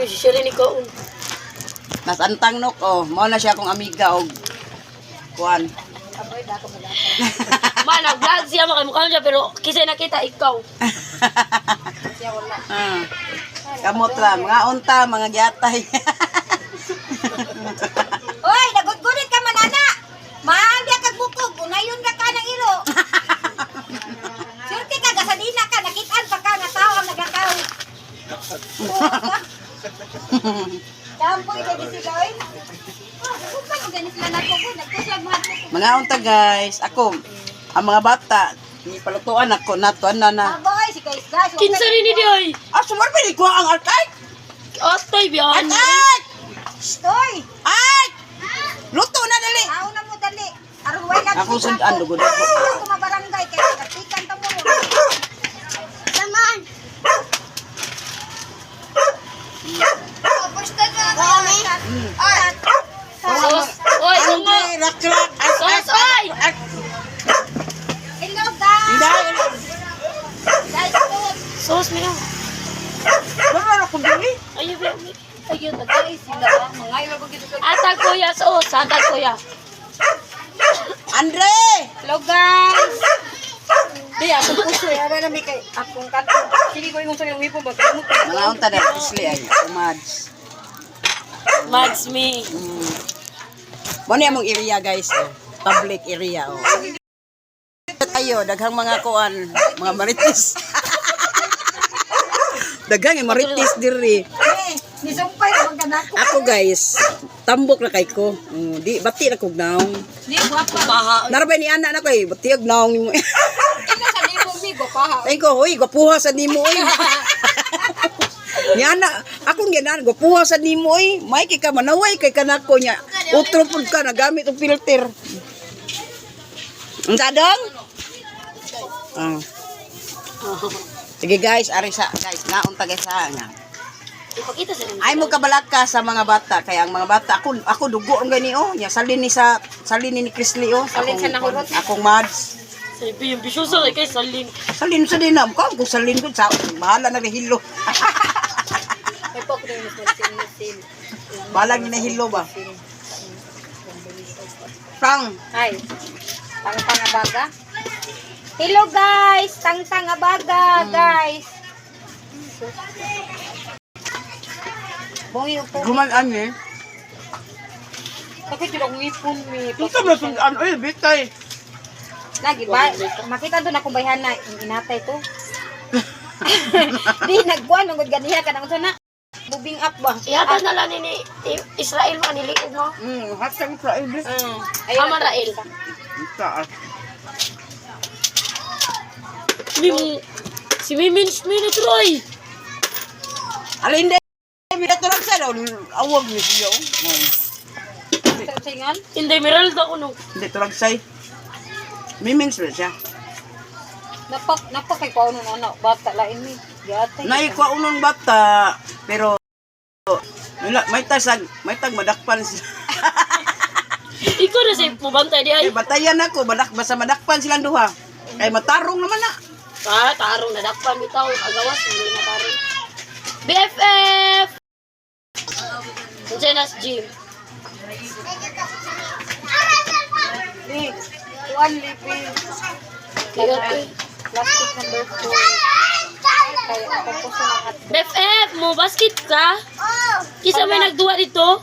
mo si Shirin ikaw. Nas antang nok, oh. Mao na siya akong amiga, og kuan. Ma, nag-vlog siya, makamukha siya, pero kisay nakita ikaw. Siya wala. Kamot lang, mga unta, mga gyatay. Oy, nagudgudit ka man, ana. Maambya kag bukog, unayon ka ka ng ilo. Surti ka, gasadina ka, nakitaan pa ka, nga tao ang nagakaw. Kampoy ka di sila, oy. Kung pa yung ganis lang ako, nagkuslag mga bukog. Mga unta guys, ako, ang mga bata, ni palutuan ako, natuan na. Aboy, si Kais Gas. Kinsa rin ni Diyoy. Sumar pa ko ang altay? Atay, biyan. Altay! Stoy! Ay! Luto na dali! Tao na mo dali. Arway lang. Ako sundaan, lugod ako. Ako mabarangay, kaya katikan ta mo. Samaan. Basta na kami. Sos. Oy, sungo. Rakrak! Sos, oy! Hello, guys. Guys, Sos, mina. Wala ako dali. Ayaw, biyan. ayun, guys, sila. Mga ilo ko gito. Atag kuya, sos. Atag kuya. Andre! Hello, guys. Di, akong puso. Yara na may kay akong kanto. Sige ko yung sa'yo hipo ba? Mga unta na, isli ay, kumads. Mads me. Mo ni among area guys, oh. Public area, oh. Tayo, daghang mga kuan, mga marites. Daghang yung marites diri. Nisumpay naman ka na ako. Ako guys, tambok na kay ko. Di bati na kog naong. Di, guwapa. Narabay ni ana na ko eh, bati og naong nimo. Ina sa libo, mi, guwapaha. Ay ko, hoy, gwapuha sa nimo oy. Ni ana, akong ginan gwapuha sa nimo oy. May kay ka manaway kay kanako nya. Utro pud ka nagamit og filter. Ang dadong? Ah. Sige guys, ari sa guys, naunta guys ha nga. Ipakita sa Ay mo kabalat ka sa mga bata kaya ang mga bata ako dugo ang gani oh, nya salin ni Chrisley oh. Salin sa nahurot. Akong mads. Sabi yung bisyoso kay Saling. Salin sa dinam ko, kung salin ko sa bahala na hilo. May po ko rin masin. Bahala ni hilo ba? Pang. Hi. Tang-tangabaga. Hello guys, tang-tangabaga guys. Bungi upo. Gumalan eh. Bakit yung ngipon mi? Ito ba sa ano eh bitay. Lagi ba? Makita doon akong bayhan na inatay to. Di nagbuan ng ganiya ka nang sana. Moving up ba? Ihatag na lang ni Israel mo niliog mo. Hashtag Friday. Ama Rael. Taas. Si Mimin Minute Roy. Alin din. Ito lang sa awag ni siya. Singan? Hindi, Meralda ko nung. Hindi ito lang say. Mimins ba siya? Napak kay ko nun anak bata lain ni. Yatay. Naikwa unong bata pero may tag madakpan siya. Ikaw na si pubantay di ay. Batayan ako basta madakpan silang duha. Kay matarong naman na. Tarong na dakpan bitaw agawas hindi na tarong. BFF. Jenas Gym. Di. One living. Kaya to. Plastic number 4. Kaya ako po sa lahat. BFF mo basket ka? Kisa may nagduwa dito?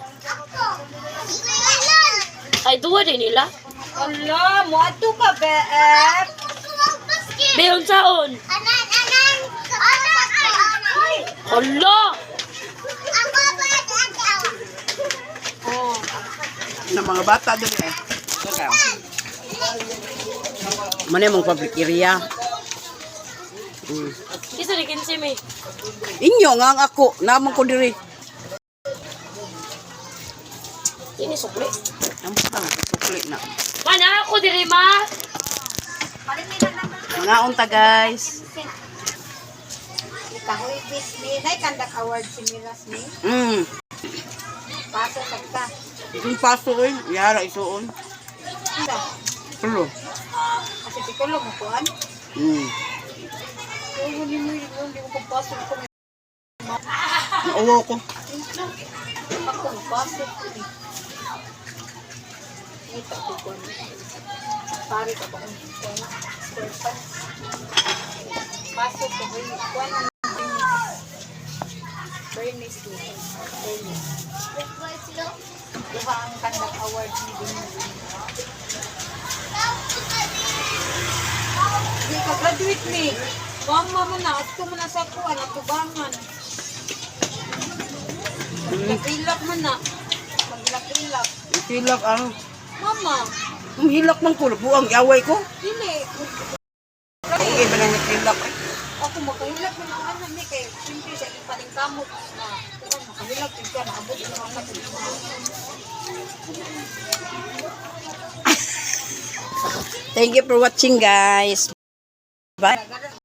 Ay duwa din nila. Ala, mo ato ka BF. Beyon saon. Hala! Oh. Ng mga bata doon eh. Okay. Mano yung public area? Kisa rin kinsi may. Inyo nga ang ako, naman ko diri. Ini sukli. Naman ka, sukli na. Mana ako diri ma? Mga unta guys. Kahoy Disney. Naikandak award si Miras ni. Paso kagka. Yung paso eh, yara isuon. Isa. Hello. Kasi pikulo mo kuhan. Nauwo ko. Ako, pasok ko eh. Kita ko ko. Pare ka ba kung square pants? Pasok ko ba yung kuwan ang Bernice ko. Bernice. Diba ang kandak award ni Bernice? Hindi ka graduate ni. Mama mo na. Ato mo na sa kuwan. Atubangan. Maglakilak mo na. Maglakilak. Hilak ang Mama. hilak man ko buang away ko. Dili. Okay ba nang hilak? Ako makahilak mo na ano ni kay simple sa ipaling kamot na makahilak ka na abot ng mga Thank you for watching guys. Bye.